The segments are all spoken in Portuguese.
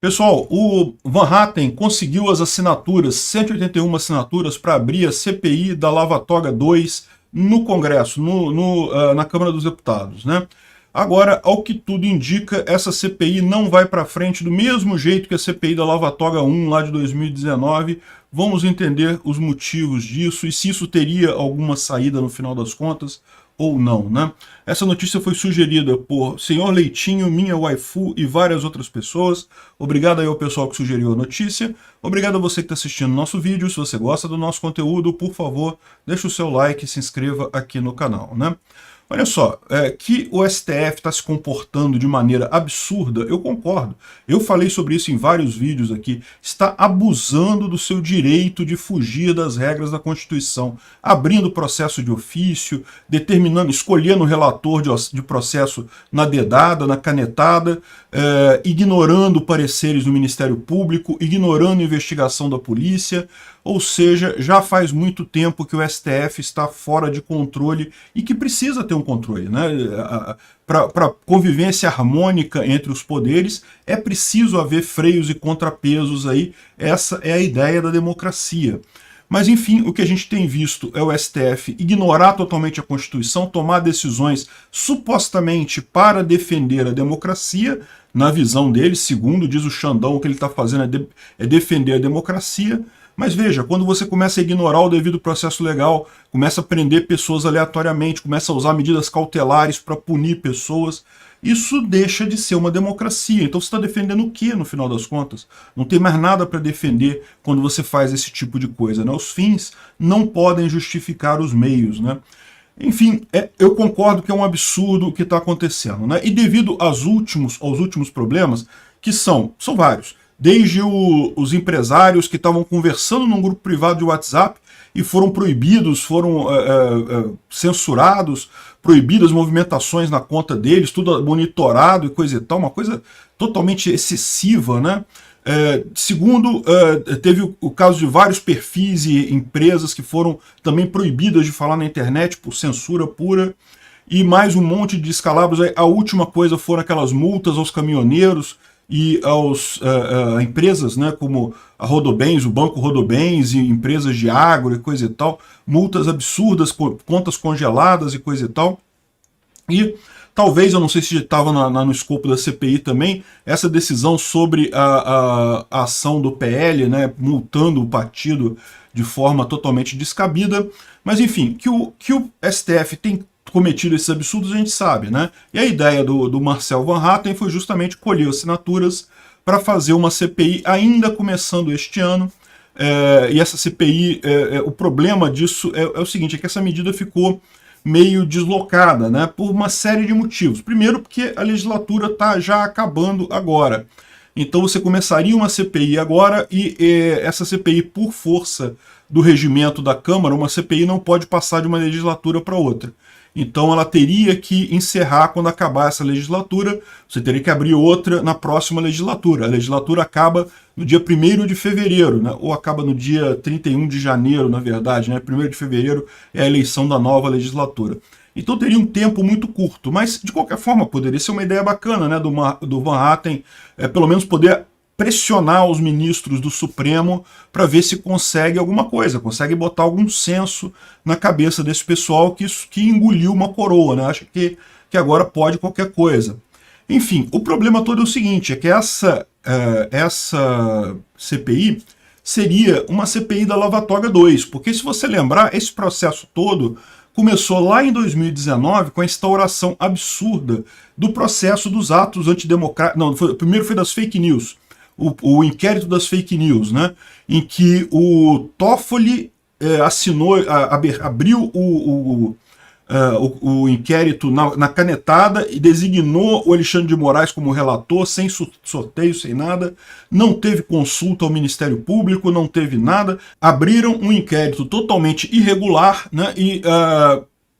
Pessoal, o Van Hatten conseguiu as assinaturas, 181 assinaturas, para abrir a CPI da Lava Toga 2 no Congresso, na Câmara dos Deputados, né? Agora, ao que tudo indica, essa CPI não vai para frente do mesmo jeito que a CPI da Lava Toga 1, lá de 2019. Vamos entender os motivos disso e se isso teria alguma saída no final das contas ou não, né? Essa notícia foi sugerida por Senhor Leitinho, minha waifu e várias outras pessoas. Obrigado aí ao pessoal que sugeriu a notícia. Obrigado a você que está assistindo o nosso vídeo. Se você gosta do nosso conteúdo, por favor, deixe o seu like e se inscreva aqui no canal, né? Olha só, que o STF está se comportando de maneira absurda, eu concordo. Eu falei sobre isso em vários vídeos aqui. Está abusando do seu direito de fugir das regras da Constituição, abrindo processo de ofício, determinando, escolhendo o relator de processo na dedada, na canetada, ignorando pareceres do Ministério Público, ignorando a investigação da polícia. Ou seja, já faz muito tempo que o STF está fora de controle e que precisa ter um controle, né? Para convivência harmônica entre os poderes, é preciso haver freios e contrapesos aí. Essa é a ideia da democracia. Mas, enfim, o que a gente tem visto é o STF ignorar totalmente a Constituição, tomar decisões supostamente para defender a democracia, na visão dele, segundo diz o Xandão, o que ele está fazendo é defender a democracia. Mas veja, quando você começa a ignorar o devido processo legal, começa a prender pessoas aleatoriamente, começa a usar medidas cautelares para punir pessoas, isso deixa de ser uma democracia. Então você está defendendo o quê, no final das contas? Não tem mais nada para defender quando você faz esse tipo de coisa, né? Os fins não podem justificar os meios, né? Enfim, eu concordo que é um absurdo o que está acontecendo, né? E devido aos últimos problemas, que são vários, desde os empresários que estavam conversando num grupo privado de WhatsApp e foram proibidos, foram censurados, proibidas movimentações na conta deles, tudo monitorado e coisa e tal, uma coisa totalmente excessiva, né? Segundo, teve o caso de vários perfis e empresas que foram também proibidas de falar na internet por censura pura, e mais um monte de descalabros. A última coisa foram aquelas multas aos caminhoneiros e aos empresas, né, como a Rodobens, o Banco Rodobens e empresas de agro e coisa e tal, multas absurdas, contas congeladas e coisa e tal. E talvez, eu não sei se estava no escopo da CPI também, essa decisão sobre a ação do PL, né, multando o partido de forma totalmente descabida. Mas enfim, que o STF tem cometido esses absurdos, a gente sabe, né? E a ideia do Marcel Van Hatten foi justamente colher assinaturas para fazer uma CPI ainda começando este ano. E essa CPI, o problema disso é o seguinte, é que essa medida ficou meio deslocada, né? Por uma série de motivos. Primeiro, porque a legislatura está já acabando agora. Então você começaria uma CPI agora e essa CPI, por força do regimento da Câmara, uma CPI não pode passar de uma legislatura para outra. Então ela teria que encerrar quando acabar essa legislatura, você teria que abrir outra na próxima legislatura. A legislatura acaba no dia 1º de fevereiro, né? Ou acaba no dia 31 de janeiro, na verdade, né? 1º de fevereiro é a eleição da nova legislatura. Então teria um tempo muito curto, mas de qualquer forma poderia ser uma ideia bacana, né, do Van Hatten, pelo menos poder pressionar os ministros do Supremo para ver se consegue alguma coisa, consegue botar algum senso na cabeça desse pessoal que engoliu uma coroa, né? Acha que agora pode qualquer coisa. Enfim, o problema todo é o seguinte, é que essa CPI seria uma CPI da Lava Toga 2, porque se você lembrar, esse processo todo começou lá em 2019 com a instauração absurda do processo dos atos antidemocráticos. Não, primeiro foi das fake news. O inquérito das fake news, né, em que o Toffoli abriu o inquérito na canetada e designou o Alexandre de Moraes como relator, sem sorteio, sem nada, não teve consulta ao Ministério Público, não teve nada, abriram um inquérito totalmente irregular, né,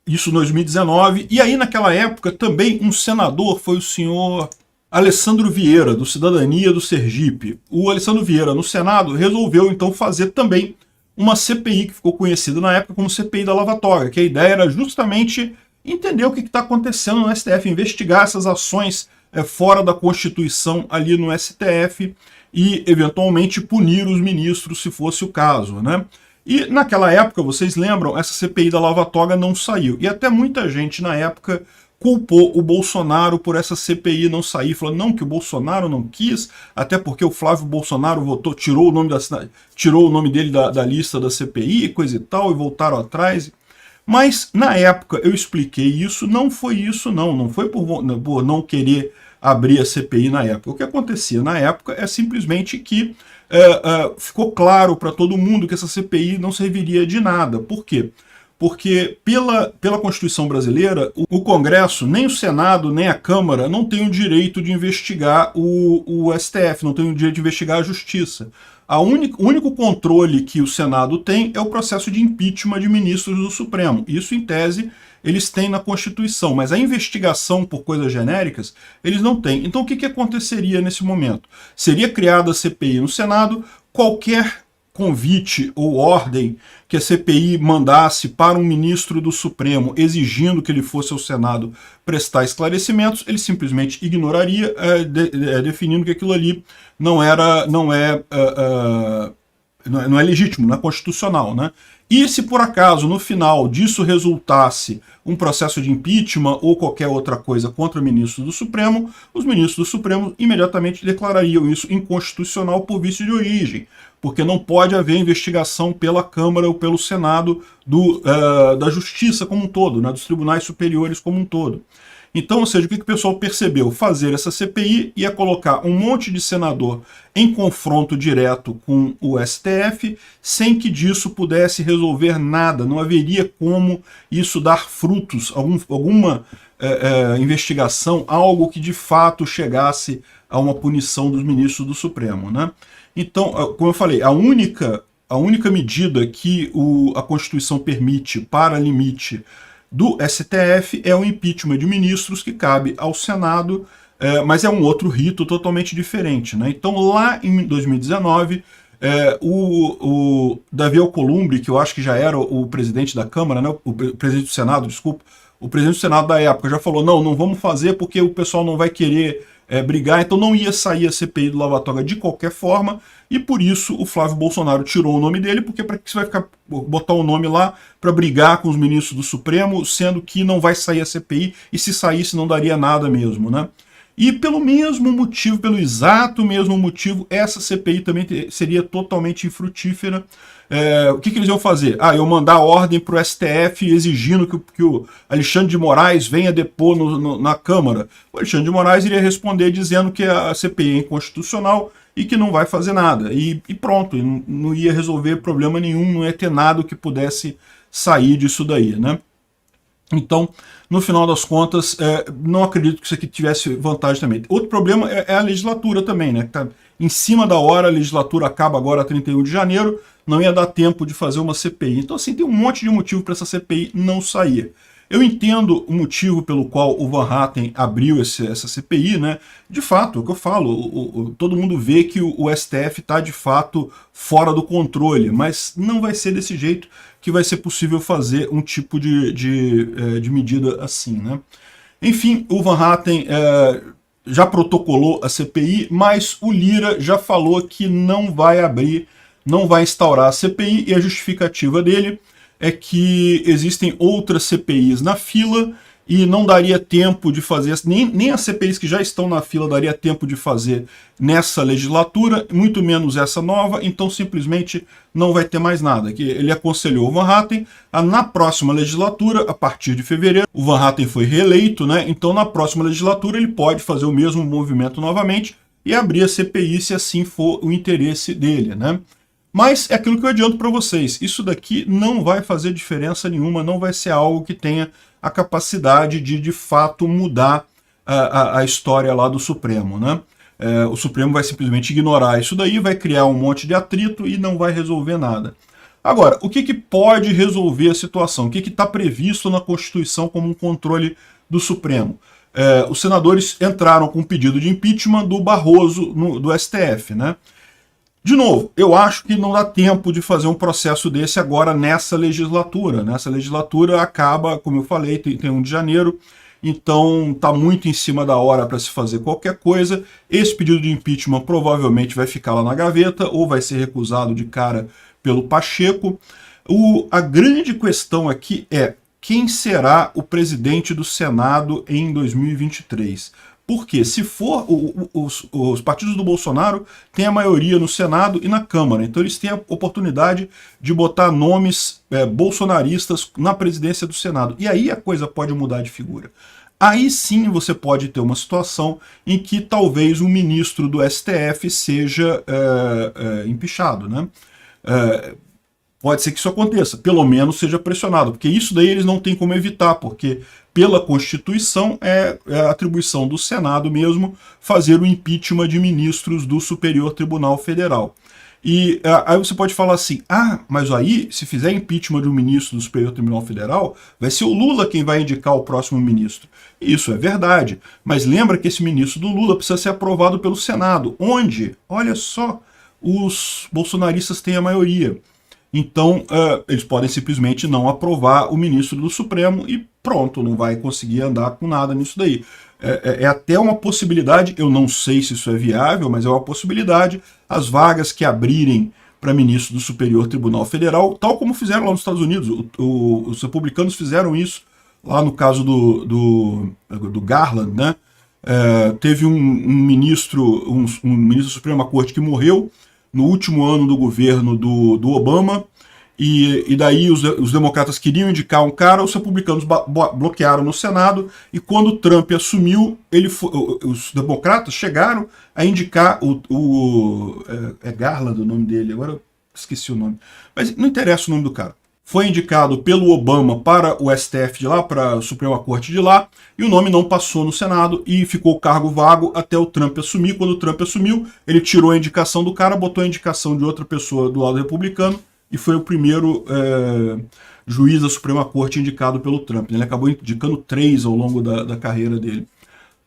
isso em 2019, e aí naquela época também um senador foi o senhor Alessandro Vieira, do Cidadania do Sergipe. O Alessandro Vieira, no Senado, resolveu então fazer também uma CPI, que ficou conhecida na época como CPI da Lava Toga, que a ideia era justamente entender o que está acontecendo no STF, investigar essas ações fora da Constituição ali no STF e, eventualmente, punir os ministros se fosse o caso, né? E naquela época, vocês lembram, essa CPI da Lava Toga não saiu. E até muita gente na época culpou o Bolsonaro por essa CPI não sair, falou não, que o Bolsonaro não quis, até porque o Flávio Bolsonaro votou, tirou o nome dele da lista da CPI, coisa e tal, e voltaram atrás. Mas na época eu expliquei isso, não foi isso não foi por não querer abrir a CPI na época. O que acontecia na época é simplesmente que ficou claro para todo mundo que essa CPI não serviria de nada. Por quê? Porque pela Constituição brasileira, o Congresso, nem o Senado, nem a Câmara, não tem o direito de investigar o STF, não tem o direito de investigar a Justiça. O único controle que o Senado tem é o processo de impeachment de ministros do Supremo. Isso, em tese, eles têm na Constituição, mas a investigação por coisas genéricas, eles não têm. Então, o que aconteceria nesse momento? Seria criada a CPI no Senado, qualquer convite ou ordem que a CPI mandasse para um ministro do Supremo exigindo que ele fosse ao Senado prestar esclarecimentos, ele simplesmente ignoraria, definindo que aquilo ali não é legítimo, não é constitucional, né? E se por acaso no final disso resultasse um processo de impeachment ou qualquer outra coisa contra ministros do Supremo, os ministros do Supremo imediatamente declarariam isso inconstitucional por vício de origem, porque não pode haver investigação pela Câmara ou pelo Senado da Justiça como um todo, né, dos tribunais superiores como um todo. Então, ou seja, o que o pessoal percebeu? Fazer essa CPI ia colocar um monte de senador em confronto direto com o STF, sem que disso pudesse resolver nada. Não haveria como isso dar frutos, alguma investigação, algo que de fato chegasse a uma punição dos ministros do Supremo, né? Então, como eu falei, a única medida que a Constituição permite para limite do STF é o impeachment de ministros, que cabe ao Senado, mas é um outro rito totalmente diferente, né? Então, lá em 2019, o Davi Alcolumbre, que eu acho que já era o presidente da Câmara, né? O presidente do Senado, desculpa, o presidente do Senado da época já falou, não vamos fazer porque o pessoal não vai querer brigar, então não ia sair a CPI do Lava Toga de qualquer forma, e por isso o Flávio Bolsonaro tirou o nome dele, porque para que você vai botar o nome lá para brigar com os ministros do Supremo, sendo que não vai sair a CPI, e se saísse não daria nada mesmo, né? E pelo mesmo motivo, pelo exato mesmo motivo, essa CPI também seria totalmente infrutífera. O que eles iam fazer? Iam mandar ordem para o STF exigindo que o Alexandre de Moraes venha depor na Câmara. O Alexandre de Moraes iria responder dizendo que a CPI é inconstitucional e que não vai fazer nada. E pronto, não ia resolver problema nenhum, não ia ter nada que pudesse sair disso daí, né? Então, no final das contas, não acredito que isso aqui tivesse vantagem também. Outro problema é a legislatura também, né? Tá em cima da hora, a legislatura acaba agora 31 de janeiro, não ia dar tempo de fazer uma CPI. Então, assim, tem um monte de motivo para essa CPI não sair. Eu entendo o motivo pelo qual o Van Hatten abriu essa CPI, né? De fato, é o que eu falo, todo mundo vê que o STF está de fato fora do controle, mas não vai ser desse jeito que vai ser possível fazer um tipo de medida assim, né? Enfim, o Van Hatten já protocolou a CPI, mas o Lira já falou que não vai abrir, não vai instaurar a CPI, e a justificativa dele é que existem outras CPIs na fila e não daria tempo de fazer, nem as CPIs que já estão na fila daria tempo de fazer nessa legislatura, muito menos essa nova, então simplesmente não vai ter mais nada. Ele aconselhou o Van Hatten na próxima legislatura, a partir de fevereiro, o Van Hatten foi reeleito, né? Então na próxima legislatura ele pode fazer o mesmo movimento novamente e abrir a CPI se assim for o interesse dele, né? Mas é aquilo que eu adianto para vocês, isso daqui não vai fazer diferença nenhuma, não vai ser algo que tenha a capacidade de fato mudar a história lá do Supremo, né? O Supremo vai simplesmente ignorar isso daí, vai criar um monte de atrito e não vai resolver nada. Agora, o que pode resolver a situação? O que está previsto na Constituição como um controle do Supremo? Os senadores entraram com um pedido de impeachment do Barroso do STF, né? De novo, eu acho que não dá tempo de fazer um processo desse agora nessa legislatura. Nessa legislatura acaba, como eu falei, 31 de janeiro, então está muito em cima da hora para se fazer qualquer coisa. Esse pedido de impeachment provavelmente vai ficar lá na gaveta ou vai ser recusado de cara pelo Pacheco. A grande questão aqui é quem será o presidente do Senado em 2023. Porque se for, os partidos do Bolsonaro têm a maioria no Senado e na Câmara, então eles têm a oportunidade de botar nomes bolsonaristas na presidência do Senado. E aí a coisa pode mudar de figura. Aí sim você pode ter uma situação em que talvez um ministro do STF seja empichado, né? Pode ser que isso aconteça, pelo menos seja pressionado, porque isso daí eles não têm como evitar, porque pela Constituição é atribuição do Senado mesmo fazer o impeachment de ministros do Superior Tribunal Federal. E aí você pode falar assim, mas aí se fizer impeachment de um ministro do Superior Tribunal Federal, vai ser o Lula quem vai indicar o próximo ministro. Isso é verdade, mas lembra que esse ministro do Lula precisa ser aprovado pelo Senado, onde, olha só, os bolsonaristas têm a maioria. Então, eles podem simplesmente não aprovar o ministro do Supremo e pronto, não vai conseguir andar com nada nisso daí. É até uma possibilidade, eu não sei se isso é viável, mas é uma possibilidade, as vagas que abrirem para ministro do Superior Tribunal Federal, tal como fizeram lá nos Estados Unidos, os republicanos fizeram isso, lá no caso do Garland, né? Teve um ministro da Suprema Corte que morreu no último ano do governo do Obama, e daí os democratas queriam indicar um cara, os republicanos bloquearam no Senado, e quando o Trump assumiu, os democratas chegaram a indicar é Garland o nome dele, agora eu esqueci o nome, mas não interessa o nome do cara. Foi indicado pelo Obama para o STF de lá, para a Suprema Corte de lá, e o nome não passou no Senado e ficou o cargo vago até o Trump assumir. Quando o Trump assumiu, ele tirou a indicação do cara, botou a indicação de outra pessoa do lado republicano e foi o primeiro juiz da Suprema Corte indicado pelo Trump. Ele acabou indicando 3 ao longo da carreira dele,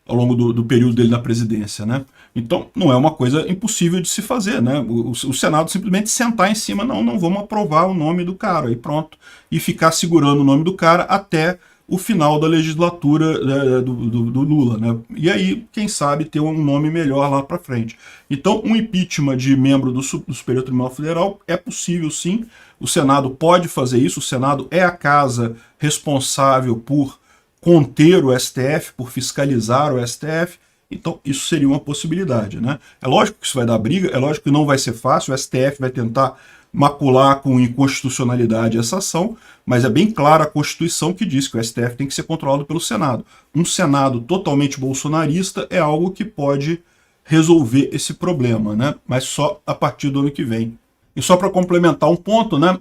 ao longo do período dele na presidência, né? Então, não é uma coisa impossível de se fazer, né? O Senado simplesmente sentar em cima, não vamos aprovar o nome do cara, e pronto, e ficar segurando o nome do cara até o final da legislatura do Lula, né? E aí, quem sabe, ter um nome melhor lá para frente. Então, um impeachment de membro do Superior Tribunal Federal é possível, sim. O Senado pode fazer isso, o Senado é a casa responsável por conter o STF, por fiscalizar o STF, então isso seria uma possibilidade, né? É lógico que isso vai dar briga, é lógico que não vai ser fácil, o STF vai tentar macular com inconstitucionalidade essa ação, mas é bem clara a Constituição que diz que o STF tem que ser controlado pelo Senado. Um Senado totalmente bolsonarista é algo que pode resolver esse problema, né? Mas só a partir do ano que vem. E só para complementar um ponto, né,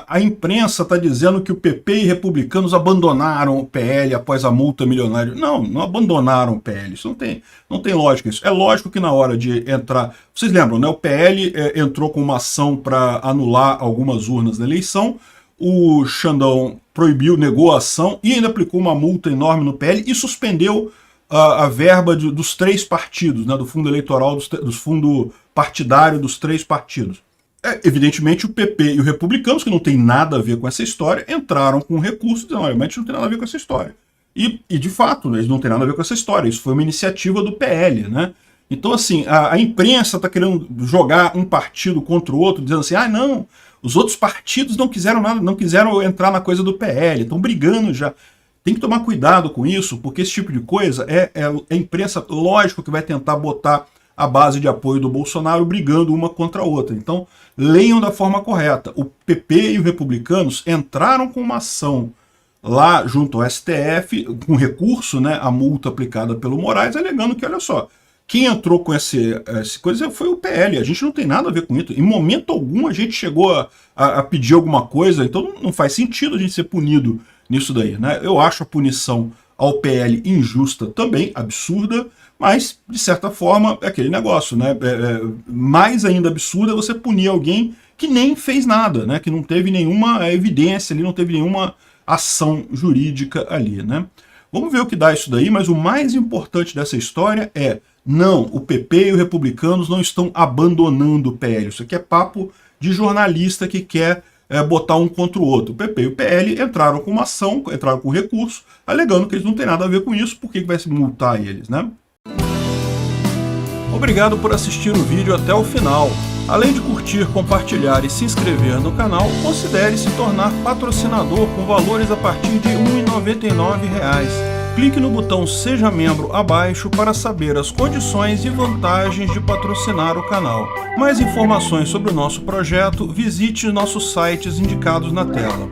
a imprensa está dizendo que o PP e republicanos abandonaram o PL após a multa milionária. Não abandonaram o PL, isso não tem lógica. Isso. É lógico que na hora de entrar... Vocês lembram, né, o PL entrou com uma ação para anular algumas urnas da eleição, o Xandão proibiu, negou a ação e ainda aplicou uma multa enorme no PL e suspendeu a verba dos 3 partidos, né, do fundo eleitoral, do fundo partidário dos 3 partidos. Evidentemente o PP e os republicanos, que não tem nada a ver com essa história, entraram com recurso dizendo, olha, mas a gente não tem nada a ver com essa história. E de fato, né, eles não têm nada a ver com essa história, isso foi uma iniciativa do PL, né? Então assim, a imprensa está querendo jogar um partido contra o outro, dizendo assim, não, os outros partidos não quiseram nada, não quiseram entrar na coisa do PL, estão brigando já. Tem que tomar cuidado com isso, porque esse tipo de coisa é a imprensa, lógico que vai tentar botar a base de apoio do Bolsonaro brigando uma contra a outra. Então, leiam da forma correta. O PP e os republicanos entraram com uma ação lá junto ao STF, com recurso, né, a multa aplicada pelo Moraes, alegando que, olha só, quem entrou com essa coisa foi o PL, a gente não tem nada a ver com isso. Em momento algum a gente chegou a pedir alguma coisa, então não faz sentido a gente ser punido nisso daí, né? Eu acho a punição ao PL injusta também, absurda, mas, de certa forma, é aquele negócio, né? Mais ainda absurdo é você punir alguém que nem fez nada, né? Que não teve nenhuma evidência ali, não teve nenhuma ação jurídica ali, né? Vamos ver o que dá isso daí, mas o mais importante dessa história é, não, o PP e os republicanos não estão abandonando o PL. Isso aqui é papo de jornalista que quer botar um contra o outro. O PP e o PL entraram com uma ação, entraram com recurso, alegando que eles não têm nada a ver com isso, por que vai se multar eles, né? Obrigado por assistir o vídeo até o final. Além de curtir, compartilhar e se inscrever no canal, considere se tornar patrocinador com valores a partir de R$ 1,99. Clique no botão Seja Membro abaixo para saber as condições e vantagens de patrocinar o canal. Mais informações sobre o nosso projeto, visite nossos sites indicados na tela.